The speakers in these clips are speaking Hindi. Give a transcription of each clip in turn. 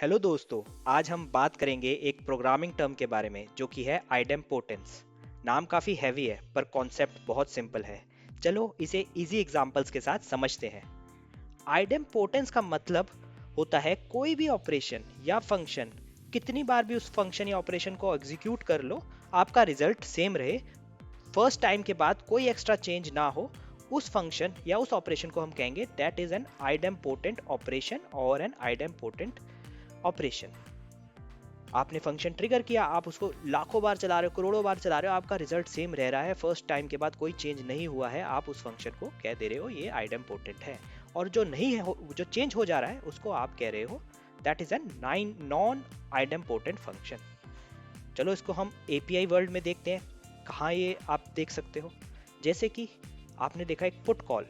हेलो दोस्तों। आज हम बात करेंगे एक प्रोग्रामिंग टर्म के बारे में जो कि है आइडेम्पोटेंस। नाम काफ़ी हैवी है पर कॉन्सेप्ट बहुत सिंपल है। चलो इसे इजी एग्जांपल्स के साथ समझते हैं। आइडेम्पोटेंस का मतलब होता है कोई भी ऑपरेशन या फंक्शन कितनी बार भी उस फंक्शन या ऑपरेशन को एग्जीक्यूट कर लो, आपका रिजल्ट सेम रहे। फर्स्ट टाइम के बाद कोई एक्स्ट्रा चेंज ना हो, उस फंक्शन या उस ऑपरेशन को हम कहेंगे that is an idempotent operation और एन आइडेम्पोटेंट ऑपरेशन। आपने फंक्शन ट्रिगर किया, आप उसको लाखों बार चला रहे हो, करोड़ों बार चला रहे हो, आपका रिजल्ट सेम रह रहा है, फर्स्ट टाइम के बाद कोई चेंज नहीं हुआ है, आप उस फंक्शन को कह दे रहे हो ये आइडेम्पोटेंट है। और जो नहीं है, जो चेंज हो जा रहा है, उसको आप कह रहे हो that is an non idempotent function. चलो इसको हम एपीआई वर्ल्ड में देखते हैं, कहाँ ये आप देख सकते हो। जैसे कि आपने देखा एक पुट कॉल,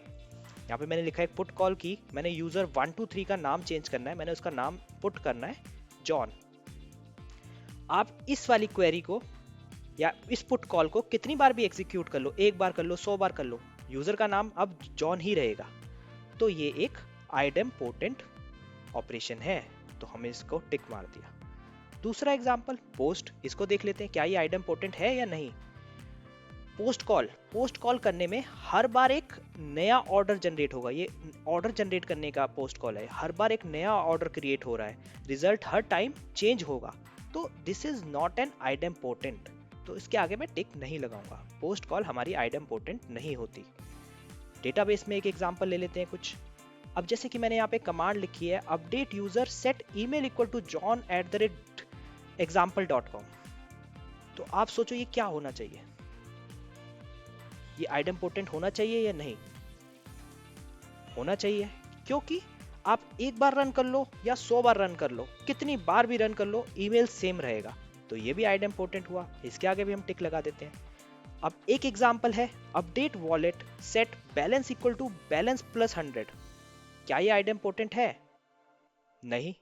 यहाँ पे मैंने लिखा एक पुट कॉल की, मैंने यूजर 123 का नाम चेंज करना है, मैंने उसका नाम पुट करना है जॉन। आप इस वाली क्वेरी को या इस पुट कॉल को कितनी बार भी एग्जीक्यूट कर लो, एक बार कर लो, 100 बार कर लो, यूजर का नाम अब जॉन ही रहेगा। तो ये एक आइडेम्पोटेंट ऑपरेशन है, तो हमने इसको टिक मार दिया। दूसरा एग्जांपल पोस्ट, इसको देख लेते हैं क्या ये आइडेम्पोटेंट है या नहीं। पोस्ट कॉल करने में हर बार एक नया ऑर्डर जनरेट होगा, ये ऑर्डर जनरेट करने का पोस्ट कॉल है, हर बार एक नया ऑर्डर क्रिएट हो रहा है, रिजल्ट हर टाइम चेंज होगा। तो this is not an idempotent, तो इसके आगे मैं टिक नहीं लगाऊंगा, पोस्ट कॉल हमारी आइडेम्पोटेंट नहीं होती। डेटाबेस में एक एग्जांपल ले लेते हैं कुछ। अब जैसे कि मैंने यहाँ पे कमांड लिखी है update user set email equal to john@example.com। तो आप सोचो ये क्या होना चाहिए, ये आइडेम्पोटेंट होना चाहिए या नहीं होना चाहिए? क्योंकि आप एक बार रन कर लो या 100 बार रन कर लो, कितनी बार भी रन कर लो, ईमेल सेम रहेगा, तो ये भी आइडेम्पोटेंट हुआ, इसके आगे भी हम टिक लगा देते हैं। अब एक एग्जांपल है update wallet set balance equal to balance plus 100। क्या ये आइडेम्पोटेंट है? नहीं।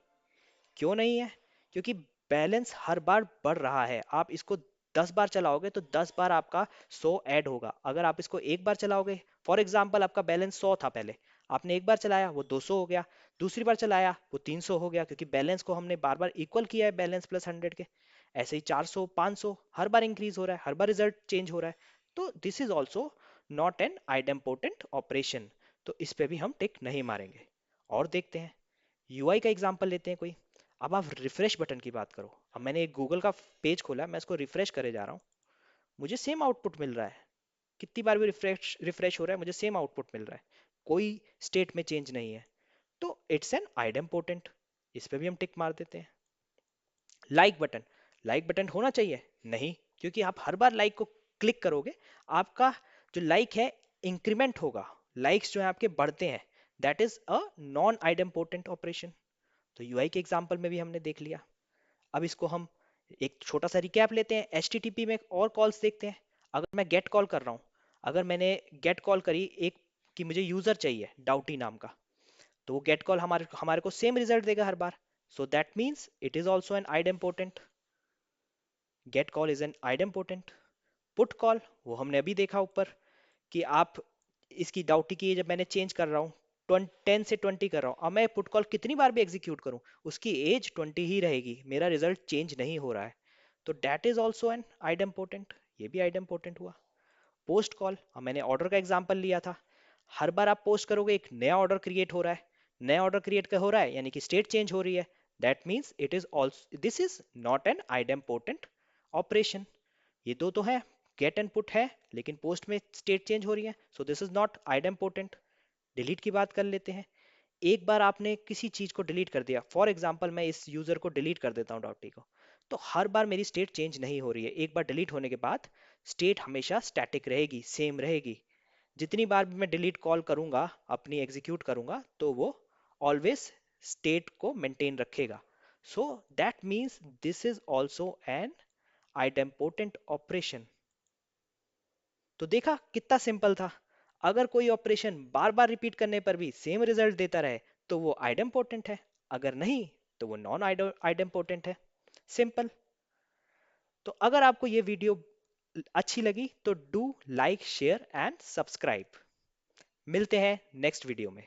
क्यों नहीं है? क्योंकि बैलेंस हर बार बढ़ रहा है, आप इसको 10 बार चलाओगे तो 10 बार आपका 100 ऐड होगा। अगर आप इसको एक बार चलाओगे, फॉर एग्जाम्पल आपका बैलेंस 100 था पहले, आपने एक बार चलाया वो 200 हो गया, दूसरी बार चलाया वो 300 हो गया, क्योंकि बैलेंस को हमने बार बार इक्वल किया है बैलेंस प्लस 100 के। ऐसे ही 400 500 हर बार इंक्रीज हो रहा है, हर बार रिजल्ट चेंज हो रहा है। तो this is also not an idempotent operation, तो इस पे भी हम टिक नहीं मारेंगे। और देखते हैं यूआई का एग्जांपल लेते हैं कोई। अब आप रिफ्रेश बटन की बात करो, अब मैंने एक गूगल का पेज खोला, मैं इसको रिफ्रेश करे जा रहा हूँ, मुझे सेम आउटपुट मिल रहा है, कितनी बार भी रिफ्रेश रिफ्रेश हो रहा है मुझे सेम आउटपुट मिल रहा है, कोई स्टेट में चेंज नहीं है, तो इट्स एन आइडेम्पोटेंट, इस पे भी हम टिक मार देते हैं। लाइक बटन होना चाहिए? नहीं, क्योंकि आप हर बार लाइक को क्लिक करोगे, आपका जो लाइक है इंक्रीमेंट होगा, लाइक्स जो है आपके बढ़ते हैं, that is a non idempotent operation. तो यूआई के एग्जांपल में भी हमने देख लिया। अब इसको हम एक छोटा सा रिकैप लेते हैं, एचटीटीपी में और कॉल्स देखते हैं। अगर मैं गेट कॉल कर रहा हूँ, अगर मैंने गेट कॉल करी एक कि मुझे यूजर चाहिए डाउटी नाम का, तो वो गेट कॉल हमारे हमारे को सेम रिजल्ट देगा हर बार, so that means it is also an idempotent. Get call is an idempotent. Put call वो हमने अभी देखा ऊपर कि आप इसकी डाउटी की जब मैंने चेंज कर रहा हूँ, 10 से 20 कर रहा हूँ, अब मैं पुट कॉल कितनी बार भी एग्जीक्यूट करूँ उसकी एज 20 ही रहेगी, मेरा रिजल्ट चेंज नहीं हो रहा है, तो that is also an idempotent, ये भी आइडेम्पोटेंट हुआ। पोस्ट कॉल, अब मैंने ऑर्डर का एग्जाम्पल लिया था, हर बार आप पोस्ट करोगे एक नया ऑर्डर क्रिएट हो रहा है, नया ऑर्डर क्रिएट हो रहा है यानी कि स्टेट चेंज हो रही है, that means it is also this is not an idempotent operation. ये दो तो है, गेट एंड पुट है, लेकिन पोस्ट में स्टेट चेंज हो रही है, so this is not idempotent. Delete की बात कर लेते हैं। एक बार आपने किसी चीज को डिलीट कर दिया, फॉर एग्जांपल मैं इस यूजर को डिलीट कर देता हूँ डॉट टी को, तो हर बार मेरी स्टेट चेंज नहीं हो रही है, एक बार डिलीट होने के बाद स्टेट हमेशा स्टैटिक रहेगी, सेम रहेगी। जितनी बार भी मैं डिलीट कॉल करूंगा अपनी एग्जीक्यूट करूंगा तो वो ऑलवेज स्टेट को मेंटेन रखेगा। सो that means this is also an idempotent operation. तो देखा कितना सिंपल था, अगर कोई ऑपरेशन बार बार रिपीट करने पर भी सेम रिजल्ट देता रहे तो वो आइडेम्पोटेंट है, अगर नहीं तो वो नॉन आइडेम्पोटेंट है। सिंपल। तो अगर आपको ये वीडियो अच्छी लगी तो do like share and subscribe. मिलते हैं नेक्स्ट वीडियो में।